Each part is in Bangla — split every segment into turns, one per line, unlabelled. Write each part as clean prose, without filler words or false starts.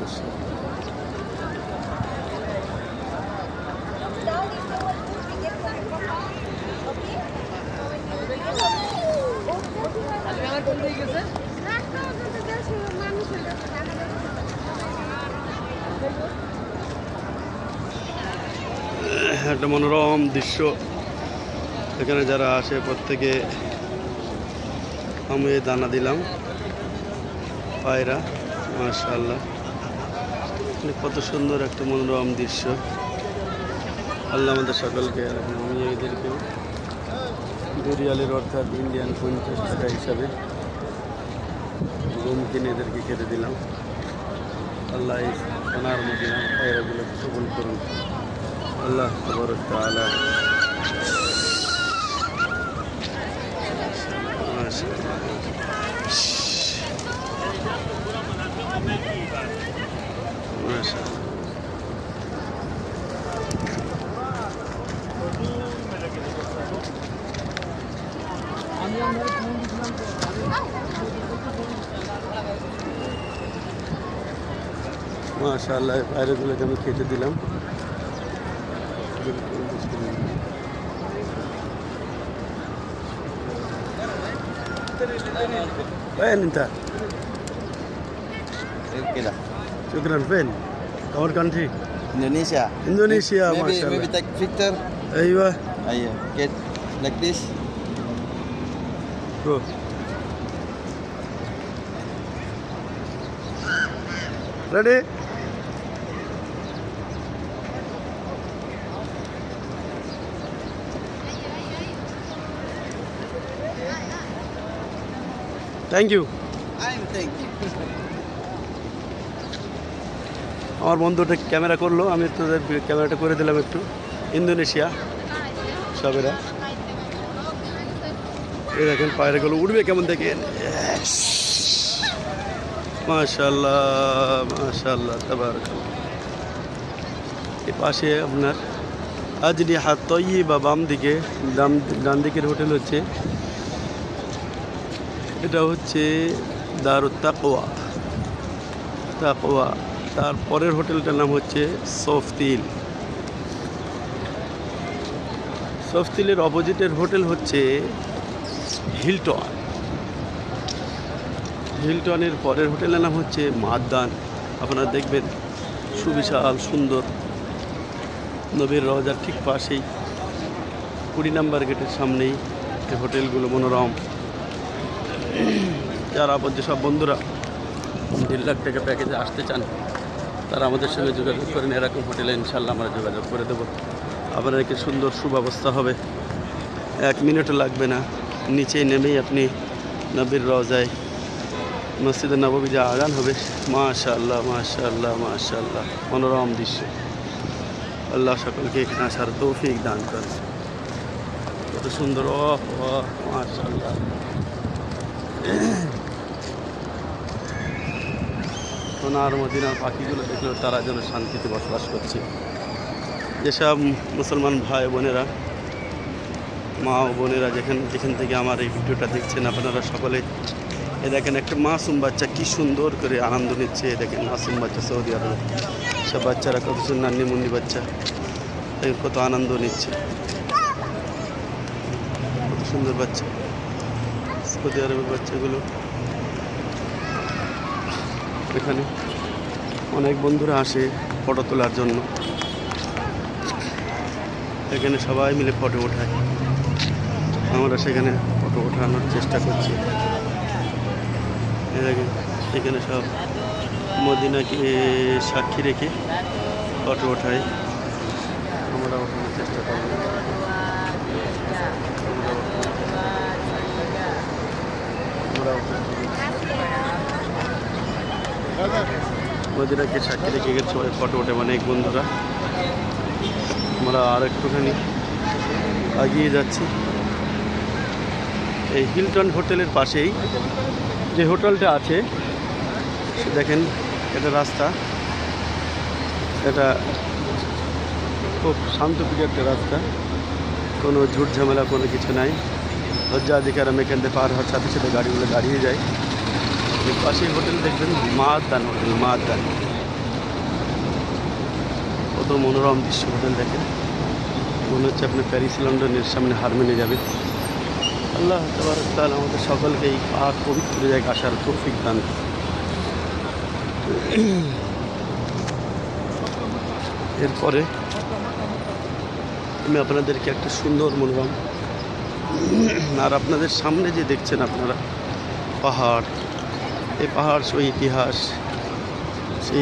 অবশ্যই। একটা মনোরম দৃশ্য। এখানে যারা আসে প্রত্যেকে আমি দানা দিলাম পায়রা, মাশাআল্লাহ কত সুন্দর একটা মনোরম দৃশ্য। আল্লাহ আমাদের সকলকে, আমি এদেরকেও দুরিয়ালের অর্থাৎ ইন্ডিয়ান 50 টাকা হিসাবে গম কিনে এদেরকে খেতে দিলাম। আল্লাহ এই সোনার মদিনা পায়রাগুলো কবুল করুন। আল্লাহ তাবারক তাআলা। মাশাআল্লাহ পায়রাগুলোকে আমি খেতে দিলাম। وين انت؟
كده
شكرا. فين؟ our country?
Indonesia.
Indonesia,
maybe,
mashallah.
maybe take picture.
ايوه
Ayo, get like this.
go. Ready? Thank you.
I'm thank you.
আমার বন্ধুটা ক্যামেরা করলো, আমি তোদের ক্যামেরাটা করে দিলাম একটু। ইন্দোনেশিয়া সবেরা, এই দেখেন পায়রাগুলো উড়বে কেমন দেখেন। মাশাআল্লাহ মাশাআল্লাহ তাবারাকাল্লাহ। এই পাশে আপনার আজরিহা তয়্যিবা, বাম দিকে ডান দিকের হোটেল হচ্ছে, এটা হচ্ছে দারুত তাকওয়া। তারপরের হোটেলটার নাম হচ্ছে সফতিল। সফতিলের অপোজিটের হোটেল হচ্ছে হিলটন। হিলটনের পরের হোটেলের নাম হচ্ছে মাদ্দান। আপনারা দেখবেন সুবিশাল সুন্দর নবীর রওজার ঠিক পাশেই 20 নম্বর গেটের সামনেই এই হোটেলগুলো মনোরম। যারা যেসব বন্ধুরা 1.5 লাখ টাকা প্যাকেজে আসতে চান তারা আমাদের সঙ্গে যোগাযোগ করেন। এরকম হোটেলে ইনশাল্লাহ আমরা যোগাযোগ করে দেবো। আপনাদেরকে সুন্দর সুব্যবস্থা হবে, 1 মিনিটও লাগবে না। নিচে নেমেই আপনি নবীর রওজায় মসজিদে নববী যে আজান হবে, মাশাআল্লাহ মাশাআল্লাহ মাশাআল্লাহ মনোরম দৃশ্য। আল্লাহ সকলকে এখানে আসার তৌফিক দান করে। কত সুন্দর, মাশাআল্লাহ। সোনার মদিনার পাখিগুলো দেখলেও তারা যেন শান্তিতে বসবাস করছে। যেসব মুসলমান ভাই বোনেরা, মা ও বোনেরা যেখান থেকে আমার এই ভিডিওটা দেখছেন, আপনারা সকলে এ দেখেন একটা মাসুম বাচ্চা কি সুন্দর করে আনন্দ নিচ্ছে। দেখেন মাসুম বাচ্চা সৌদি আরবে, সব বাচ্চারা কত সুন্দর, নান্নি মুন্নি বাচ্চা কত আনন্দ নিচ্ছে। কত সুন্দর বাচ্চা সৌদি আরবের বাচ্চাগুলো। এখানে অনেক বন্ধুরা আসে ফটো তোলার জন্য। এখানে সবাই মিলে ফটো ওঠায়, আমরা সেখানে ফটো ওঠানোর চেষ্টা করছি। এখানে সব মদিনাকে সাক্ষী রেখে ফটো ওঠায়, আমরা ওঠানোর চেষ্টা করব। মদিনাকে সাক্ষী রেখে গেছে সবাই ফটো ওঠে অনেক বন্ধুরা। আমরা আর একটুখানি এগিয়ে যাচ্ছি। এই হিলটন হোটেলের পাশেই যে হোটেলটা আছে, দেখেন এটা রাস্তা, এটা খুব শান্তপ্রিয় একটা রাস্তা, কোনো ঝুট ঝামেলা কোনো কিছু নাই। লজ্জাধিকার আমি এখান থেকে পার হওয়ার সাথে সাথে গাড়িগুলো দাঁড়িয়ে যায়। এর পাশেই হোটেল দেখবেন মাদ্দান হোটেল, মাদ্দান কত মনোরম দৃশ্য হোটেল দেখেন, মনে হচ্ছে আপনি প্যারিস লন্ডনের সামনে হার মেনে যাবে। আল্লাহ তাবারক তাআলা আমাদের সকলকে এই পাক পবিত্র জায়গায় আসার তৌফিক দান করুন। এরপরে আমি আপনাদেরকে একটা সুন্দর মনোরম আর আপনাদের সামনে যে দেখছেন আপনারা পাহাড়, এই পাহাড় সেই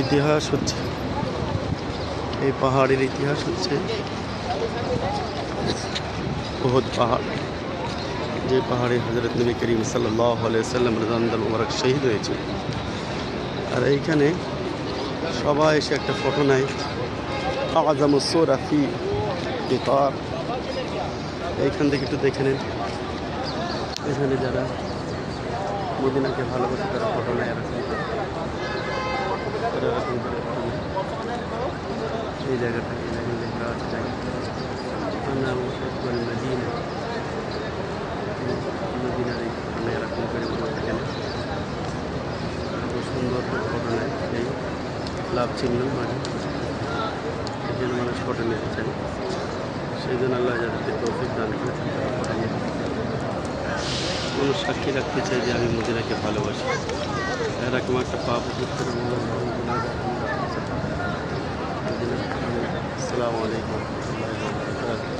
ইতিহাস হচ্ছে, এই পাহাড়ের ইতিহাস হচ্ছে উহুদ পাহাড়, যে পাহাড়ে হযরত নবী করিম সাল্লাল্লাহু আলাইহি ওয়াসাল্লাম রাদিয়াল্লাহু মুবারক শহীদ হয়েছে। আর এইখানে সবাই এসে একটা ফটো নেয়। আযমুস সূরা ফি কিতার, এইখান থেকে একটু দেখে নেন। এখানে যারা মদিনাকে ভালোবাসে তারা ফটো নেয় এরকম করে। এরকম করে photo নেয়। এই জায়গাটা লেখা আছে নাম মদিনা, মদিনার এইখানে এরকম করে বসে থাকেন, খুব সুন্দর ফটো নেয়। এই লাভ চিহ্ন মানে এই জন্য মানুষ ফটো নিতে চায়, সেই জন্য আল্লাহ যাদেরকে তৌফিক দান করেছেন তারা ফটো নিয়ে মানুষ সাক্ষী রাখতে চাই যে আমি মদিনাকে ভালোবাসি। এরকম একটা পাপ করে আসসালামু আলাইকুম ওয়া রাহমাতুল্লাহি ওয়া বারাকাতুহু।